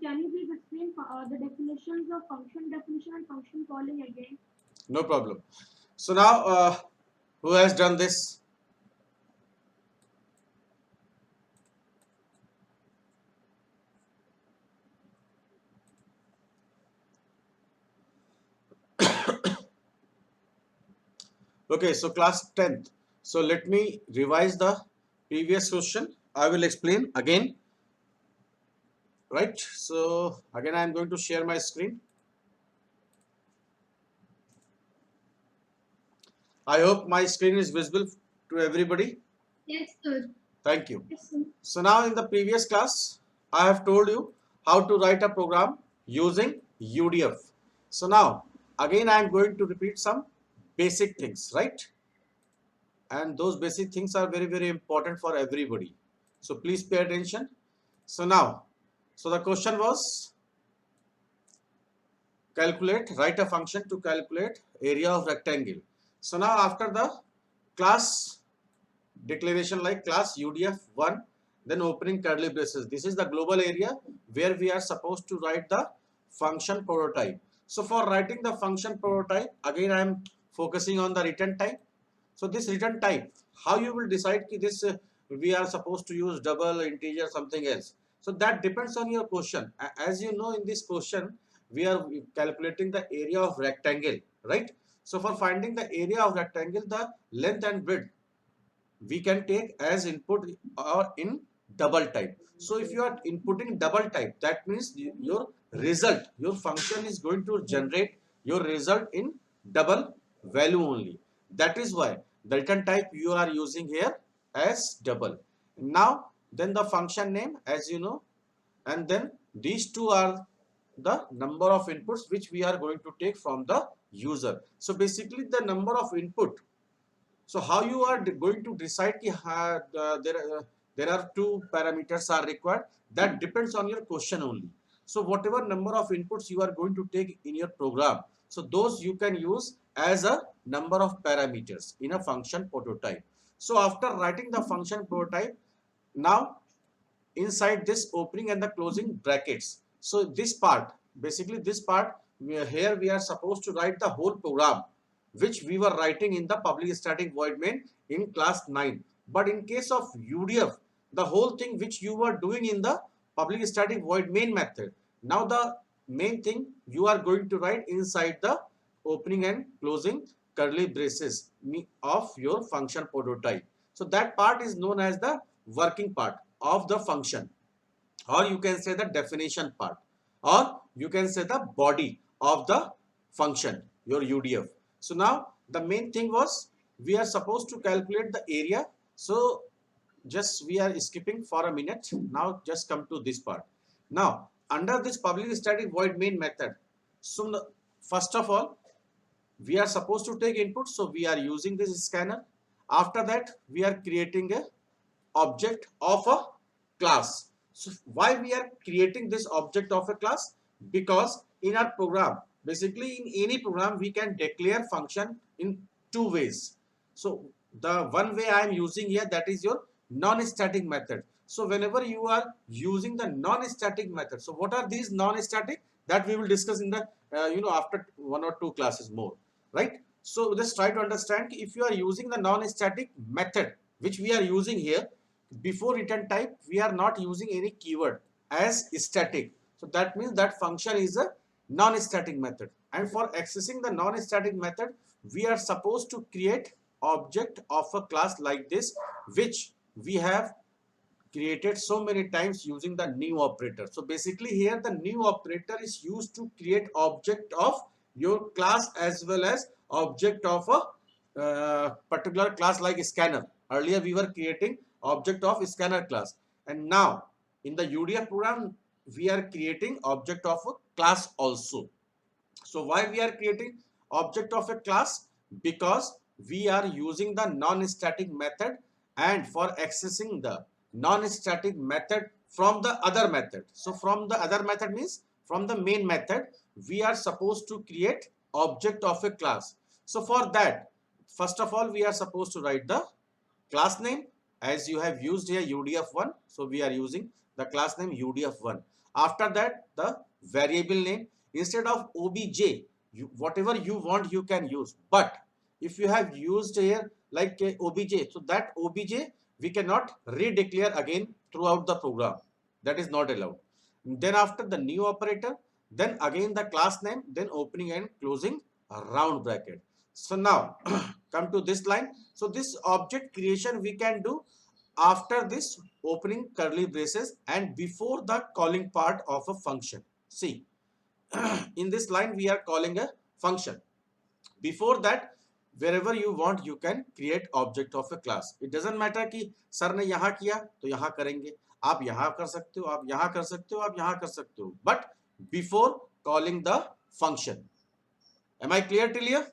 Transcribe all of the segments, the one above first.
can you please explain the definitions of function definition and function calling again? No problem. So now, who has done this? Okay, so class 10th. So let me revise the previous question. I will explain again. Right. So again, I am going to share my screen. I hope my screen is visible to everybody. Yes, sir. Thank you. Yes, sir. So now in the previous class, I have told you how to write a program using UDF. So now again, I am going to repeat some basic things, right? And those basic things are very, very important for everybody. So please pay attention. So now, so the question was write a function to calculate area of rectangle. So now after the class declaration like class UDF1, then opening curly braces. This is the global area where we are supposed to write the function prototype. So for writing the function prototype, again I am focusing on the return type. So this return type, how you will decide ki this we are supposed to use double, integer, something else. So that depends on your question. As you know, in this question, we are calculating the area of rectangle, right? So for finding the area of rectangle, the length and width we can take as input or in double type. So if you are inputting double type, that means your result, your function is going to generate your result in double value only. That is why the return type you are using here as double. Now then the function name, as you know, and then these two are the number of inputs which we are going to take from the user. So basically the number of input. So how you are going to decide ki there are two parameters are required, that depends on your question only. So whatever number of inputs you are going to take in your program, so those you can use as a number of parameters in a function prototype. So after writing the function prototype, now inside this opening and the closing brackets, so this part, basically this part, here we are supposed to write the whole program which we were writing in the public static void main in class 9. But in case of UDF, the whole thing which you were doing in the public static void main method, now the main thing you are going to write inside the opening and closing curly braces of your function prototype. So that part is known as the working part of the function, or you can say the definition part, or you can say the body of the function, your UDF. So now the main thing was we are supposed to calculate the area. So just we are skipping for a minute. Now just come to this part. Now under this public static void main method, so first of all we are supposed to take input, so we are using this scanner. After that we are creating a object of a class. So why we are creating this object of a class? Because in our program, basically in any program we can declare function in two ways. So the one way I am using here, that is your non-static method. So whenever you are using the non-static method, so what are these non-static, that we will discuss in the after one or two classes more, right? So just try to understand, if you are using the non-static method which we are using here, before return type we are not using any keyword as static. So that means that function is a non-static method, and for accessing the non-static method we are supposed to create object of a class like this, which we have created so many times using the new operator. So basically here the new operator is used to create object of your class as well as object of a particular class like scanner. Earlier we were creating object of scanner class, and now in the UDF program we are creating object of a class also. So why we are creating object of a class? Because we are using the non-static method, and for accessing the non-static method from the other method. So from the other method means from the main method, we are supposed to create object of a class. So for that, first of all, we are supposed to write the class name as you have used here UDF1. So we are using the class name UDF1. After that, the variable name. Instead of obj, whatever you want you can use. But if you have used here like obj, so that obj we cannot redeclare again throughout the program. That is not allowed. Then after the new operator, then again the class name, then opening and closing round bracket. So now come to this line. So this object creation we can do after this opening curly braces and before the calling part of a function. See, in this line we are calling a function. Before that, wherever you want you can create object of a class. It doesn't matter कि sir ने यहाँ किया तो यहाँ करेंगे, आप यहाँ कर सकते हो, आप यहाँ कर सकते हो, आप यहाँ कर सकते हो, but before calling the function. Am I clear till here?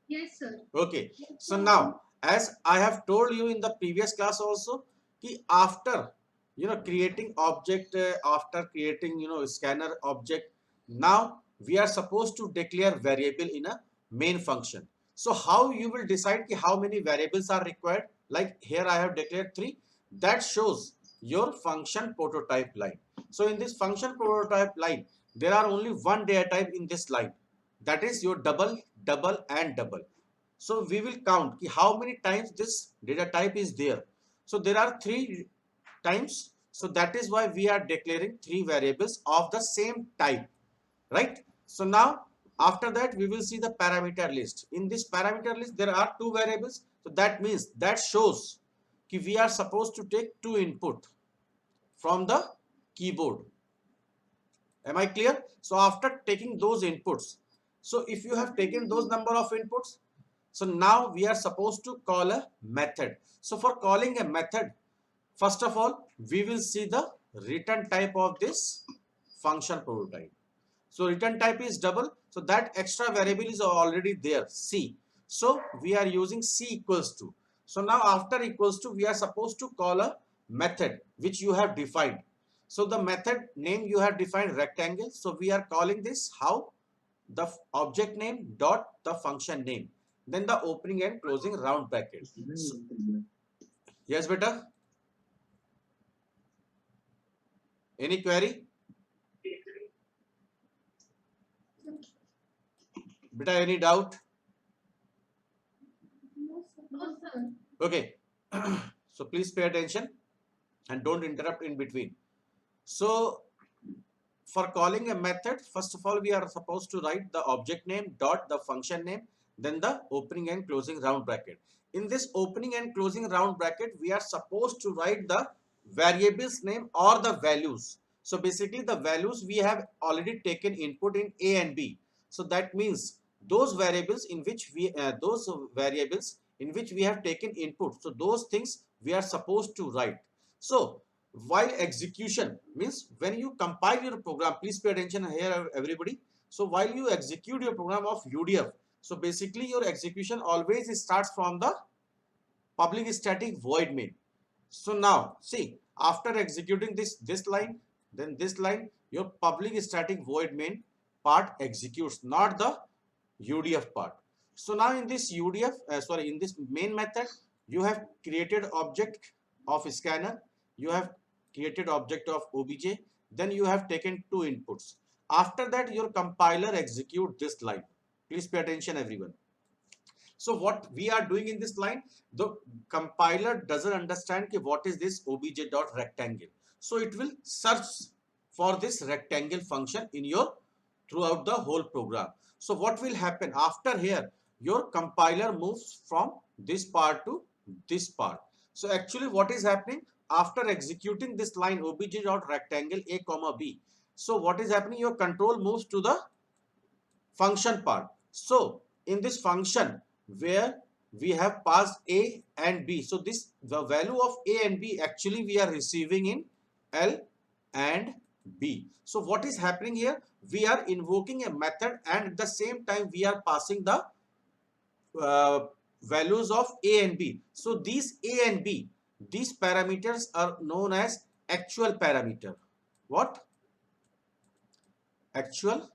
Yes, sir. Okay. So now, as I have told you in the previous class also, कि after creating object, after creating scanner object, now we are supposed to declare variable in a main function. So how you will decide कि how many variables are required? Like here I have declared 3. That shows your function prototype line. So in this function prototype line, there are only one data type in this line. That is your double, double and double. So we will count how many times this data type is there. So there are 3 times. So that is why we are declaring 3 variables of the same type, right? So now after that we will see the parameter list. In this parameter list there are 2 variables. So that means that shows that we are supposed to take 2 input from the keyboard. Am I clear? So after taking those inputs, so if you have taken those number of inputs, so now we are supposed to call a method. So for calling a method, first of all, we will see the return type of this function prototype. So return type is double. So that extra variable is already there, C. So we are using C equals to. So now after equals to, we are supposed to call a method which you have defined. So the method name you have defined rectangle. So we are calling this how? The object name dot the function name. Then the opening and closing round bracket. So, yes, beta. Any query? Beta, any doubt? No, sir. Okay. So please pay attention and don't interrupt in between. So for calling a method, first of all, we are supposed to write the object name dot the function name, then the opening and closing round bracket. In this opening and closing round bracket, we are supposed to write the variables name or the values. So basically the values we have already taken input in A and B. So that means those variables in which we have taken input. So those things we are supposed to write. So while execution means when you compile your program, please pay attention here everybody. So while you execute your program of UDF, so basically your execution always starts from the public static void main. So now see, after executing this line, then this line, your public static void main part executes, not the UDF part. So now in this UDF, in this main method, you have created object of scanner, you have created object of obj, then you have taken 2 inputs. After that, your compiler execute this line. Please pay attention everyone. So what we are doing in this line, the compiler doesn't understand what is this obj.rectangle. So it will search for this rectangle function in your throughout the whole program. So what will happen after here, your compiler moves from this part to this part. So actually what is happening after executing this line obj.rectangle a comma b, so what is happening, your control moves to the function part. So in this function where we have passed a and b, so this the value of a and b actually we are receiving in L and B. So what is happening here, we are invoking a method and at the same time we are passing the values of a and b. So these a and b, these parameters are known as actual parameter. What? Actual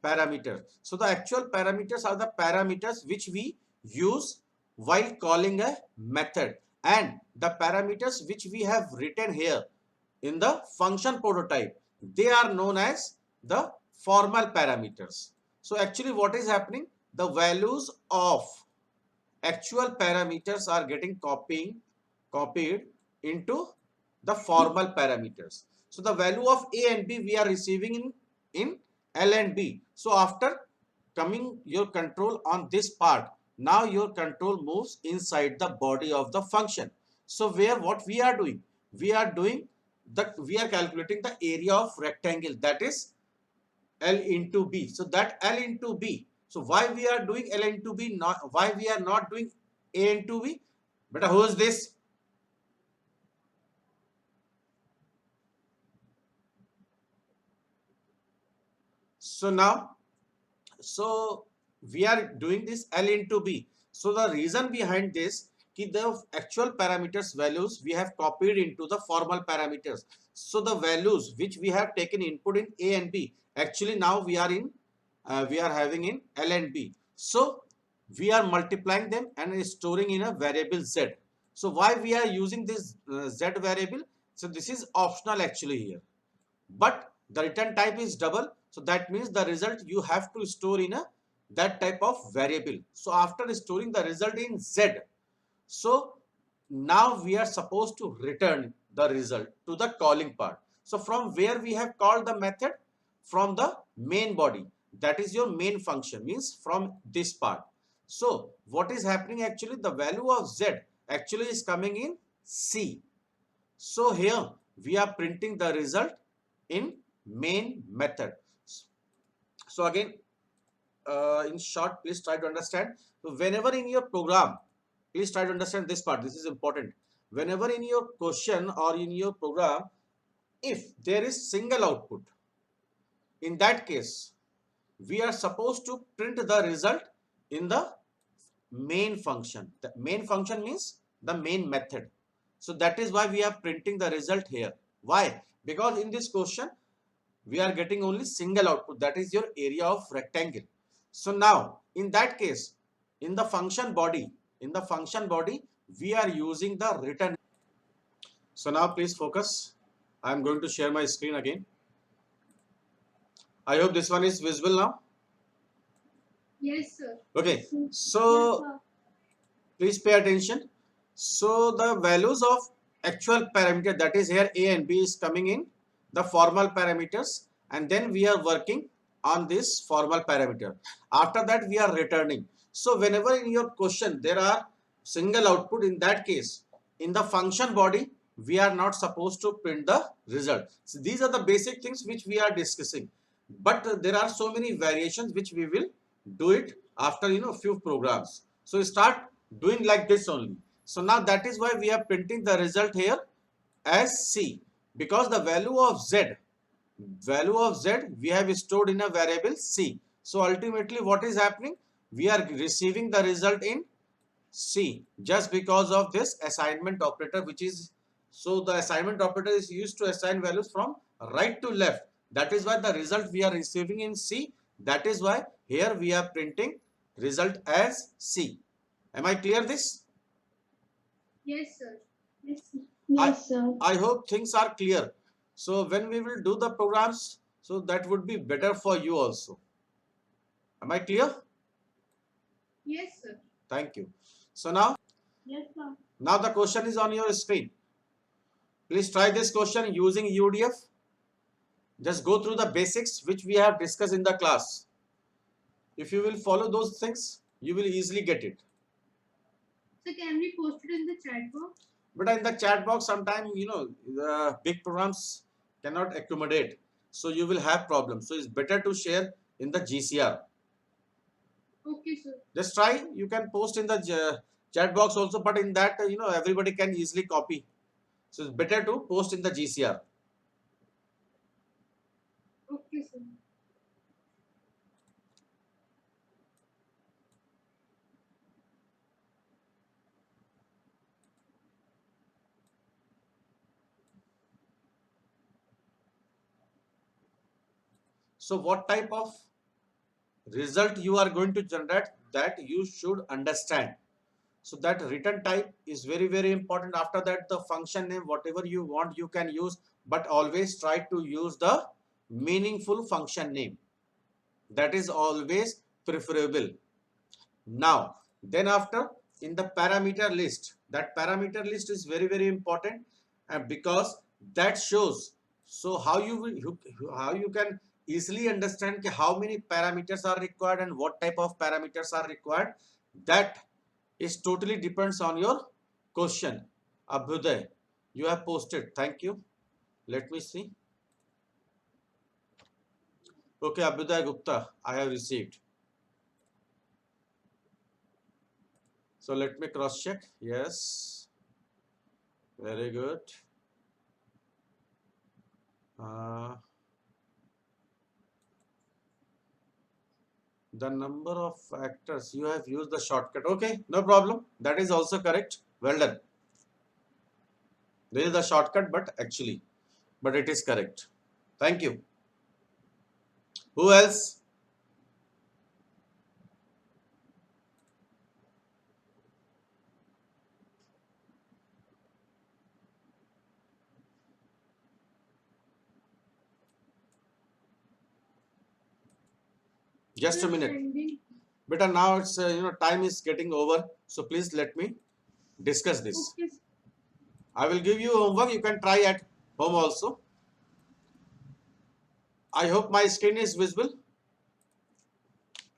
parameters. So the actual parameters are the parameters which we use while calling a method, and the parameters which we have written here in the function prototype, they are known as the formal parameters. So actually what is happening? The values of actual parameters are getting copied into the formal parameters. So the value of A and B we are receiving in L and B. So after coming your control on this part, now your control moves inside the body of the function. So where what we are doing? We are calculating the area of rectangle, that is L into B. So that L into B. So why we are doing L into B? Not why we are not doing A into B? But who is this? So now, so we are doing this L into B. So the reason behind this, the actual parameters values we have copied into the formal parameters. So the values which we have taken input in A and B, actually now we are having in L and B. So we are multiplying them and storing in a variable Z. So why we are using this Z variable? So this is optional actually here, but the return type is double. So that means the result you have to store in a that type of variable. So after storing the result in Z, so now we are supposed to return the result to the calling part. So from where we have called the method? From the main body, that is your main function, means from this part. So what is happening actually? The value of Z actually is coming in C. So here we are printing the result in main method. So again, in short, please try to understand. So whenever in your program, please try to understand this part. This is important. Whenever in your question or in your program, if there is single output, in that case, we are supposed to print the result in the main function. The main function means the main method. So that is why we are printing the result here. Why? Because in this question, we are getting only single output, that is your area of rectangle. So now in that case, in the function body, we are using the return. So now please focus. I am going to share my screen again. I hope this one is visible now. Yes, sir. Okay, Yes, so sir. please pay attention. So the values of actual parameter, that is here A and B, is coming in the formal parameters, and then we are working on this formal parameter. After that we are returning. So whenever in your question there are single output, in that case in the function body we are not supposed to print the result. So these are the basic things which we are discussing, but there are so many variations which we will do it after few programs. So start doing like this only. So now that is why we are printing the result here as C, because the value of Z we have stored in a variable C. So ultimately what is happening? We are receiving the result in C just because of this assignment operator, which is, so the assignment operator is used to assign values from right to left. That is why the result we are receiving in C. That is why here we are printing result as C. Am I clear this? Yes, sir. Yes, sir. Yes, sir. I hope things are clear. So when we will do the programs, so that would be better for you also. Am I clear? Yes, sir. Thank you. So now, Yes, sir. now the question is on your screen. Please try this question using UDF. Just go through the basics which we have discussed in the class. If you will follow those things, you will easily get it. So can we post it in the chat box? But in the chat box, sometimes the big programs cannot accommodate, so you will have problems. So it's better to share in the GCR. Okay, sir. Just try. You can post in the chat box also, but in that everybody can easily copy. So it's better to post in the GCR. Okay, sir. So what type of result you are going to generate, that you should understand. So that return type is very, very important. After that, the function name, whatever you want, you can use. but always try to use the meaningful function name. That is always preferable. Now, then after, in the parameter list, that parameter list is very, very important, and because that shows, so how how you can easily understand how many parameters are required and what type of parameters are required. That is totally depends on your question. Abhyuday, you have posted. Thank you. Let me see. Okay, Abhyuday Gupta, I have received. So let me cross check. Yes. Very good. The number of factors you have used the shortcut. Okay, no problem. That is also correct. Well done. There is a shortcut, but it is correct. Thank you. Who else? Just a minute. Beta, now it's time is getting over. So please let me discuss this. Okay. I will give you homework. You can try at home also. I hope my screen is visible.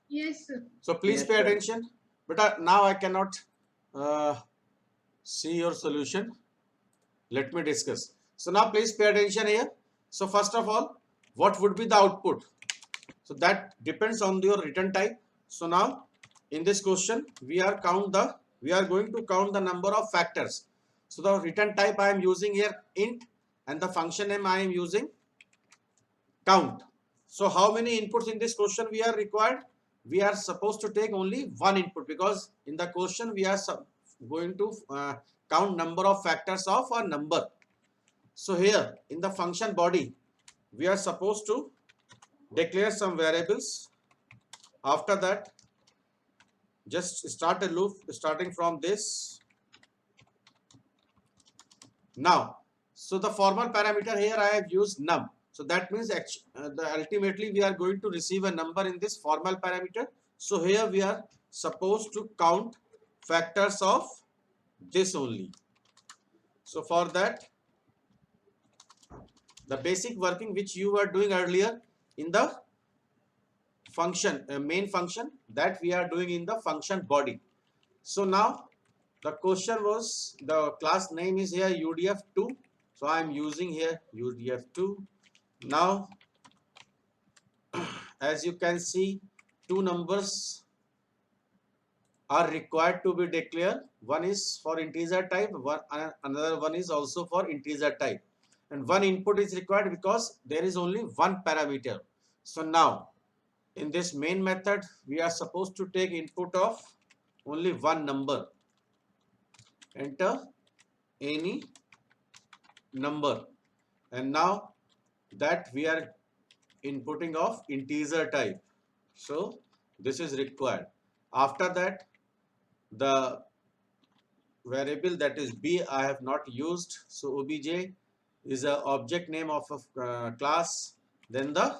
Yes, sir. So please pay attention. But now I cannot see your solution. Let me discuss. So now please pay attention here. So first of all, what would be the output? So that depends on your return type. So now in this question, we are going to count the number of factors. So the return type I am using here int, and the function name I am using count. So how many inputs in this question we are required? We are supposed to take only one input, because in the question we are going to count number of factors of a number. So here in the function body, we are supposed to declare some variables. After that, just start a loop starting from this. Now, so the formal parameter here I have used num. So that means ultimately we are going to receive a number in this formal parameter. So here we are supposed to count factors of this only. So for that, the basic working which you were doing earlier in the function, main function, that we are doing in the function body. So now the question was, the class name is here UDF2. So I am using here UDF2. Now, as you can see, two numbers are required to be declared. One is for integer type, another one is also for integer type. And one input is required because there is only one parameter. So now, in this main method, we are supposed to take input of only one number. Enter any number. And now that we are inputting of integer type. So this is required. After that, the variable that is b I have not used. So obj is a object name of a class. Then the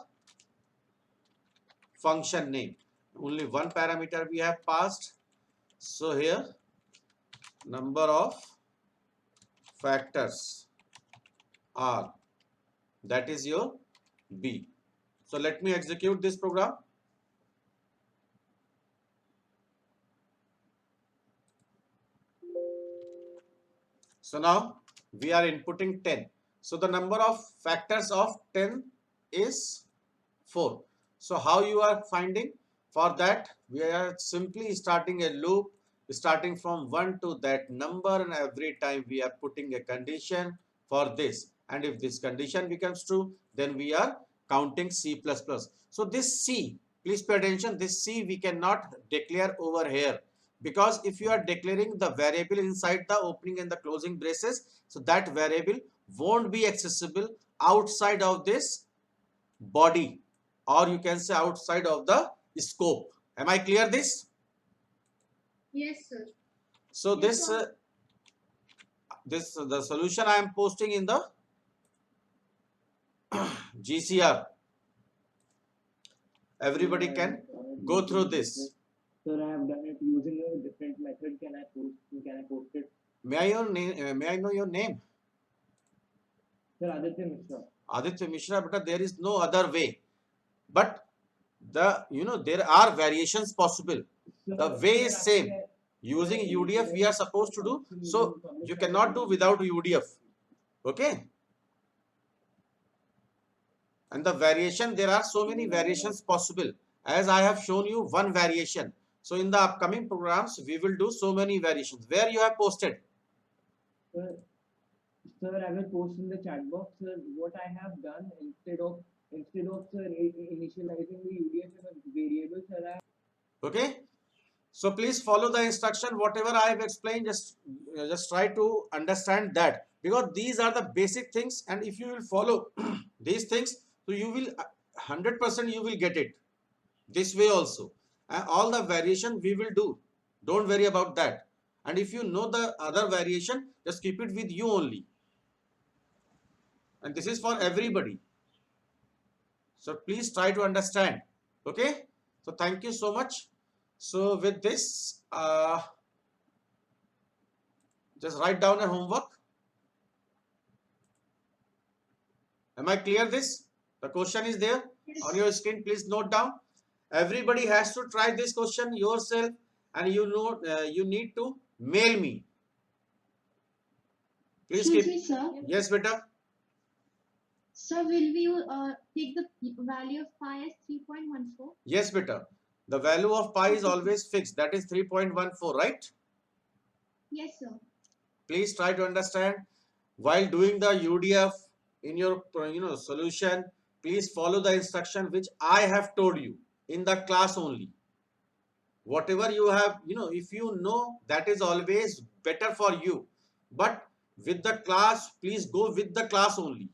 function name. Only one parameter we have passed. So here number of factors are, that is your b. So let me execute this program. So now we are inputting 10. So the number of factors of 10 is 4. So how you are finding? For that, we are simply starting a loop, starting from 1 to that number, and every time we are putting a condition for this. And if this condition becomes true, then we are counting C++. So this C, please pay attention, this C we cannot declare over here, because if you are declaring the variable inside the opening and the closing braces, so that variable won't be accessible outside of this body, or you can say outside of the scope. Am I clear this? Yes, sir. So Yes, the solution I am posting in the GCR. Everybody can go through this. Sir, I have done it using a different method. Can I post it? May I know your name? Sir, Aditya Mishra. Aditya Mishra, but there is no other way. But there are variations possible. The way is same. Using UDF we are supposed to do, so you cannot do without UDF. Okay? And the variation, there are so many variations possible. As I have shown you one variation. So in the upcoming programs, we will do so many variations. Where you have posted? Sir, I will post in the chat box. Sir, what I have done instead of sir initializing the UDF in a variable, sir, Okay. So please follow the instruction. Whatever I have explained, just try to understand that, because these are the basic things, and if you will follow these things, so you will 100% you will get it this way also. And all the variation we will do. Don't worry about that. And if you know the other variation, just keep it with you only. And this is for everybody. So please try to understand. Okay. So thank you so much. So with this, just write down a homework. Am I clear this? The question is there on your screen. Please note down. Everybody has to try this question yourself, and you need to mail me. Please Excuse keep. me, sir. Yes, beta. Sir, will we take the value of pi as 3.14? Yes, beta. The value of pi is always fixed. That is 3.14, right? Yes, sir. Please try to understand. While doing the UDF in your solution, please follow the instruction which I have told you in the class only. Whatever you have, if you know, that is always better for you. But with the class, please go with the class only.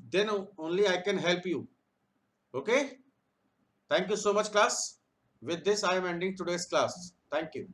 Then only I can help you. Okay? Thank you so much, class. With this, I am ending today's class. Thank you.